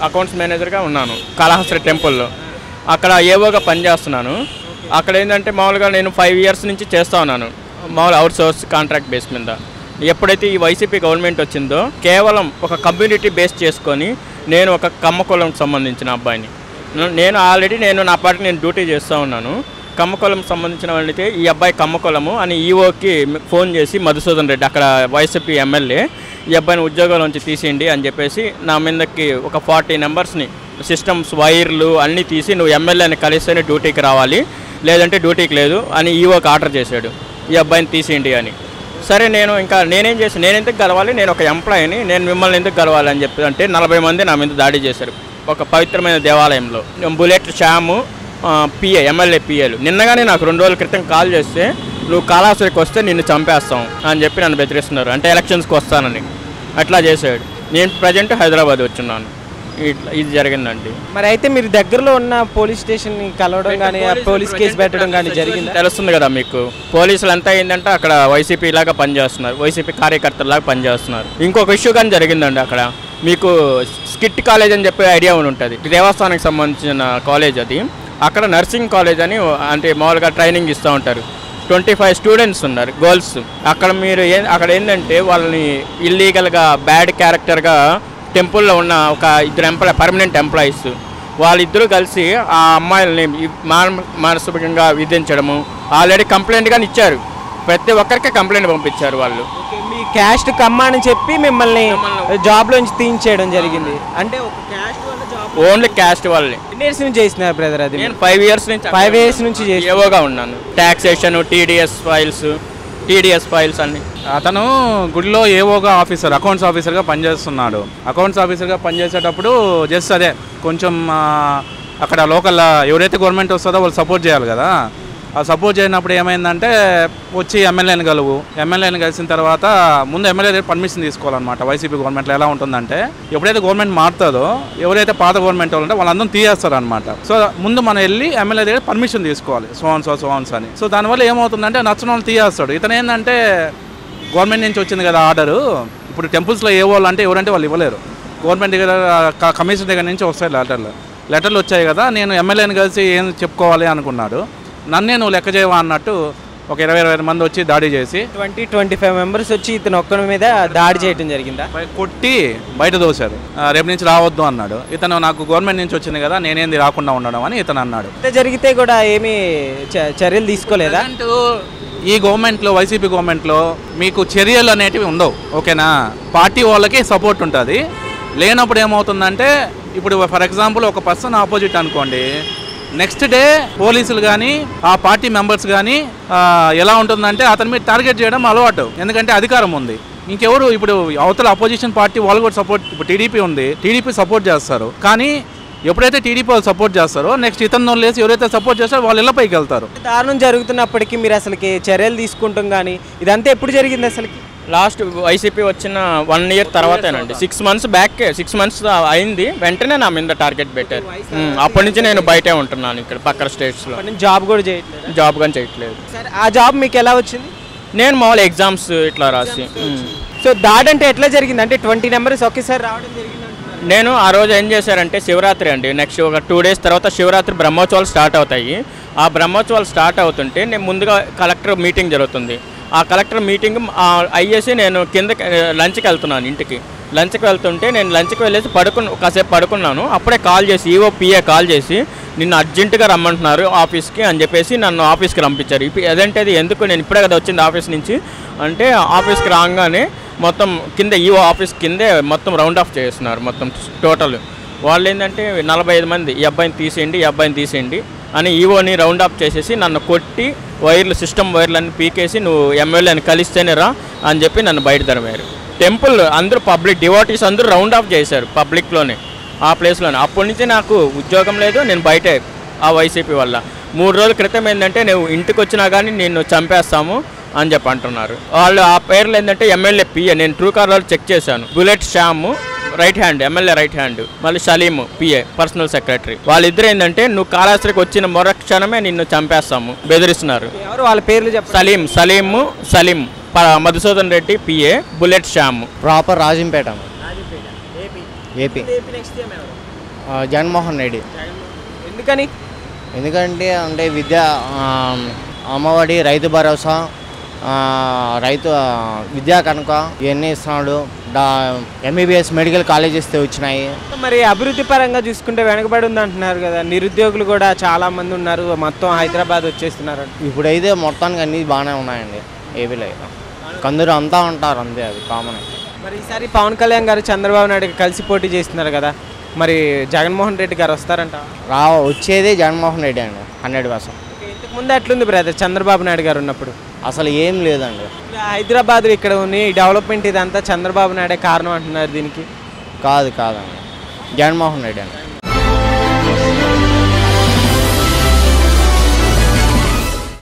Accounts మేనేజర్గా ఉన్నాను కాళహస్తి టెంపుల్లో. అక్కడ ఏవోగా పనిచేస్తున్నాను. అక్కడ ఏంటంటే మామూలుగా నేను 5 years నుంచి చేస్తూ ఉన్నాను, మామూలు అవుట్సోర్స్ కాంట్రాక్ట్ బేస్ మీద. ఎప్పుడైతే ఈ వైసీపీ గవర్నమెంట్ వచ్చిందో కేవలం ఒక కమ్యూనిటీ బేస్ చేసుకొని నేను ఒక కమ్మకులంకి సంబంధించిన అబ్బాయిని నేను ఆల్రెడీ నా పాటికి నేను డ్యూటీ చేస్తూ ఉన్నాను. కమ్మకులం సంబంధించిన వాళ్ళైతే ఈ అబ్బాయి కమ్మకులము అని ఈఓకి ఫోన్ చేసి మధుసూదన్ రెడ్డి అక్కడ వైసీపీ ఎమ్మెల్యే ఈ అబ్బాయిని ఉద్యోగాల నుంచి తీసేయండి అని చెప్పేసి నా మీదకి ఒక 40 నెంబర్స్ని సిస్టమ్స్ వైర్లు అన్నీ తీసి నువ్వు ఎమ్మెల్యేని కలిస్తేనే డ్యూటీకి రావాలి, లేదంటే డ్యూటీకి లేదు అని ఈఓకి ఆర్డర్ చేశాడు ఈ అబ్బాయిని తీసేయండి అని. సరే నేనేం చేసి నేను ఎందుకు గెలవాలి, నేను ఒక ఎంప్లాయీని, నేను మిమ్మల్ని ఎందుకు గెలవాలి అని చెప్పి అంటే 40 మంది నా మీద దాడి చేశారు ఒక పవిత్రమైన దేవాలయంలో. బుల్లెట్ శ్యాము పిఏ ఎమ్మెల్యే పిఏలు నిన్నగానే నాకు 2 రోజుల క్రితం కాల్ చేస్తే నువ్వు కాళహస్తికి వస్తే నిన్ను చంపేస్తాం అని చెప్పి నన్ను బెదిరిస్తున్నారు, అంటే ఎలక్షన్స్కి వస్తానని. అట్లా చేశాడు. నేను ప్రజెంట్ హైదరాబాద్ వచ్చున్నాను. ఇది జరిగిందండి. మరి అయితే మీరు దగ్గరలో ఉన్న పోలీస్ స్టేషన్ని కలవడం కానీ పోలీస్ కేసు పెట్టడం కానీ జరిగింది తెలుస్తుంది కదా మీకు. పోలీసులు అంతా ఏంటంటే అక్కడ వైసీపీ లాగా పనిచేస్తున్నారు, వైసీపీ కార్యకర్తలాగా పనిచేస్తున్నారు. ఇంకొక ఇష్యూ కానీ జరిగిందండి అక్కడ. మీకు స్కిట్ కాలేజ్ అని చెప్పే ఐడియా ఉంటుంది, దేవస్థానానికి సంబంధించిన కాలేజ్ అది. అక్కడ నర్సింగ్ కాలేజ్ అని అంటే మామూలుగా ట్రైనింగ్ ఇస్తూ ఉంటారు. 25 స్టూడెంట్స్ ఉన్నారు గర్ల్స్. అక్కడ అక్కడ ఏంటంటే వాళ్ళని ఇల్లీగల్గా బ్యాడ్ క్యారెక్టర్గా టెంపుల్లో ఉన్న ఒక 2 పర్మనెంట్ ఎంప్లాయీస్ వాళ్ళిద్దరూ కలిసి ఆ అమ్మాయిలని మానసికంగా విధించడము ఆల్రెడీ కంప్లైంట్ కానీ ఇచ్చారు. ప్రతి ఒక్కరికి కంప్లైంట్ పంపించారు వాళ్ళు. మీ క్యాస్ట్ కమ్మ అని చెప్పి మిమ్మల్ని జాబ్లోంచి తీయించేయడం జరిగింది. అంటే ఒక క్యాస్ట్ వల్ల జాబ్ ఓన్లీ క్యాస్ట్ వాళ్ళని. ఎన్ని ఇయర్స్ నుంచి చేస్తున్నారు బ్రదర్ అది? నేను 5 years నుంచి ఏవోగా ఉన్నాను. ట్యాక్సేషన్, టీడీఎస్ ఫైల్స్ అన్ని. అతను గుడిలో ఏవోగా అకౌంట్స్ ఆఫీసర్గా పనిచేస్తున్నాడు. అకౌంట్స్ ఆఫీసర్గా పనిచేసేటప్పుడు జస్ట్ అదే కొంచెం అక్కడ లోకల్ ఎవరైతే గవర్నమెంట్ వస్తుందో వాళ్ళు సపోర్ట్ చేయాలి కదా. ఆ సపోర్ట్ చేయనప్పుడు ఏమైందంటే వచ్చి ఎమ్మెల్యేని కలిసిన తర్వాత ముందు ఎమ్మెల్యే దగ్గర పర్మిషన్ తీసుకోవాలన్నమాట. వైసీపీ గవర్నమెంట్లో ఎలా ఉంటుందంటే ఎప్పుడైతే గవర్నమెంట్ మారుతుందో ఎవరైతే పాత గవర్నమెంట్ వాళ్ళు ఉంటే వాళ్ళందరూ తీయేస్తారనమాట. సో ముందు మనం వెళ్ళి ఎమ్మెల్యే దగ్గర పర్మిషన్ తీసుకోవాలి సోన్స్ అని. సో దానివల్ల ఏమవుతుందంటే నచ్చిన వాళ్ళు తీయేస్తాడు. ఇతను ఏంటంటే గవర్నమెంట్ నుంచి వచ్చింది కదా ఆర్డరు, ఇప్పుడు టెంపుల్స్లో ఏ వాళ్ళు అంటే ఎవరంటే వాళ్ళు ఇవ్వలేరు. గవర్నమెంట్ దగ్గర కమిషన్ దగ్గర నుంచి వస్తాయి లెటర్లు వచ్చాయి కదా. నేను ఎమ్మెల్యేని కలిసి ఏం చెప్పుకోవాలి అనుకున్నాడు. నన్నే నువ్వు లెక్క చేయవా అన్నట్టు ఒక 20 మంది వచ్చి దాడి చేసి 20-25 మెంబర్స్ వచ్చి ఇతను ఒక్కరి మీద దాడి చేయడం జరిగిందా? కొట్టి బయట దోశారు. రేపు నుంచి రావద్దు అన్నాడు. ఇతను నాకు గవర్నమెంట్ నుంచి వచ్చింది కదా నేనేంది రాకుండా ఉండడం అని ఇతను అన్నాడు. జరిగితే కూడా ఏమీ చర్యలు తీసుకోలేదా? ఈ గవర్నమెంట్లో వైసీపీ గవర్నమెంట్లో మీకు చర్యలు అనేటివి ఉండవు, ఓకేనా. పార్టీ వాళ్ళకి సపోర్ట్ ఉంటుంది. లేనప్పుడు ఏమవుతుందంటే ఇప్పుడు ఫర్ ఎగ్జాంపుల్ ఒక పర్సన్ ఆపోజిట్ అనుకోండి, నెక్స్ట్ డే పోలీసులు కానీ ఆ పార్టీ మెంబర్స్ కానీ ఎలా ఉంటుందంటే అతని మీద టార్గెట్ చేయడం అలవాటు, ఎందుకంటే అధికారం ఉంది. ఇంకెవరు ఇప్పుడు అవతల అపోజిషన్ పార్టీ వాళ్ళు కూడా సపోర్ట్, ఇప్పుడు టీడీపీ ఉంది, టీడీపీ సపోర్ట్ చేస్తారు. కానీ ఎప్పుడైతే టీడీపీ వాళ్ళు సపోర్ట్ చేస్తారో నెక్స్ట్ ఇతను లేసి ఎవరైతే సపోర్ట్ చేస్తారో వాళ్ళు ఇళ్ళపైకి వెళ్తారు. దారుణం జరుగుతున్నప్పటికీ మీరు అసలుకి చర్యలు తీసుకుంటాం కానీ ఇదంతా ఎప్పుడు జరిగింది అసలుకి? లాస్ట్ వైసీపీ వచ్చిన 1 year తర్వాతేనండి. 6 months బ్యాక్, 6 months అయింది. వెంటనే నా మీద టార్గెట్ పెట్టారు. అప్పటి నుంచి నేను బయటే ఉంటున్నాను, ఇక్కడ పక్కన స్టేట్స్లో. జాబ్ కూడా చేయట్లేదు? జాబ్ కానీ చేయట్లేదు. సరే, ఆ జాబ్ మీకు ఎలా వచ్చింది? నేను మామూలు ఎగ్జామ్స్ ఇట్లా రాసి. సో దాడి అంటే ఎట్లా జరిగింది? అంటే 20 members ఒకేసారి రావడం జరిగింది? నేను ఆ రోజు ఏం చేశారంటే శివరాత్రి అండి, నెక్స్ట్ ఒక 2 days తర్వాత శివరాత్రి బ్రహ్మోత్సవాలు స్టార్ట్ అవుతాయి. ఆ బ్రహ్మోత్సవాలు స్టార్ట్ అవుతుంటే నేను ముందుగా కలెక్టర్ మీటింగ్ జరుగుతుంది. ఆ కలెక్టర్ మీటింగ్ అయ్యేసి నేను కిందకి లంచ్కి వెళ్తున్నాను. ఇంటికి లంచ్కి వెళ్తుంటే నేను లంచ్కి వెళ్ళేసి కాసేపు పడుకున్నాను. అప్పుడే కాల్ చేసి ఈవో పిఏ కాల్ చేసి నిన్ను అర్జెంటుగా రమ్మంటున్నారు ఆఫీస్కి అని చెప్పేసి నన్ను ఆఫీస్కి పంపించారు. అదంటే ఎందుకు, నేను ఇప్పుడే కదా వచ్చింది ఆఫీస్ నుంచి అంటే ఆఫీస్కి రాగానే మొత్తం కింద ఈవో ఆఫీస్ కిందే మొత్తం రౌండ్ ఆఫ్ చేస్తున్నారు మొత్తం టోటల్. వాళ్ళు ఏంటంటే 45 మంది ఈ అబ్బాయిని తీసేయండి అని ఈవోని రౌండ్ ఆఫ్ చేసేసి నన్ను కొట్టి సిస్టమ్ వైర్లన్నీ పీకేసి నువ్వు ఎమ్మెల్యేని కలిస్తేనే రా అని చెప్పి నన్ను బయట తరిమారు. టెంపుల్ అందరూ పబ్లిక్ డివోటీస్ అందరూ రౌండ్ ఆఫ్ చేశారు పబ్లిక్లోనే, ఆ ప్లేస్లోనే. అప్పటి నుంచి నాకు ఉద్యోగం లేదు, నేను బయటే ఆ వైసీపీ వల్ల. 3 రోజుల క్రితం ఏంటంటే నువ్వు ఇంటికి వచ్చినా కానీ నిన్ను చంపేస్తాము అని చెప్పి అంటున్నారు వాళ్ళు. ఆ పేర్లు ఏంటంటే ఎమ్మెల్యే పిఏ, నేను ట్రూ కాలర్లో చెక్ చేశాను. Bullet Shyam right hand, MLA right hand, మళ్ళీ సలీం పిఏ పర్సనల్ సెక్రటరీ. వాళ్ళిద్దరు ఏంటంటే నువ్వు కాళహస్తికి వచ్చిన మరుక్షణమే నిన్ను చంపేస్తాము బెదిరిస్తున్నారు. వాళ్ళ పేర్లు చెప్పండి. Salim Madhusudan Reddy PA, bullet Shyam. Proper Rajampet, AP. Jaganmohan Reddy. ఎందుకని? ఎందుకంటే విద్య, అమ్మఒడి, రైతు భరోసా, రైతు విద్యా కనుక ఇవన్నీ ఇస్తున్నాడు. ఎంబీబీఎస్ మెడికల్ కాలేజెస్ వచ్చినాయి. మరి అభివృద్ధి పరంగా చూసుకుంటే వెనకబడి ఉంది అంటున్నారు కదా, నిరుద్యోగులు కూడా చాలా మంది ఉన్నారు, మొత్తం హైదరాబాద్ వచ్చేస్తున్నారు. ఇప్పుడైతే మొత్తానికి అన్నీ బాగానే ఉన్నాయండి. ఏపీలో కొందరు అంతా ఉంటారు, అంతే, అది కామన్. మరి ఈసారి పవన్ కళ్యాణ్ గారు చంద్రబాబు నాయుడు కలిసి పోటీ చేస్తున్నారు కదా, మరి జగన్మోహన్ రెడ్డి గారు వస్తారంట? వచ్చేది జగన్మోహన్ రెడ్డి అండి 100%. ఇంతకు ముందు ఎట్లుంది బ్రదర్ చంద్రబాబు నాయుడు గారు ఉన్నప్పుడు? అసలు ఏం లేదండి. హైదరాబాద్ ఇక్కడ ఉంది డెవలప్మెంట్ ఇదంతా చంద్రబాబు నాయుడే కారణం అంటున్నారు. దీనికి కాదండి, జగన్మోహన్ రెడ్డి అండి.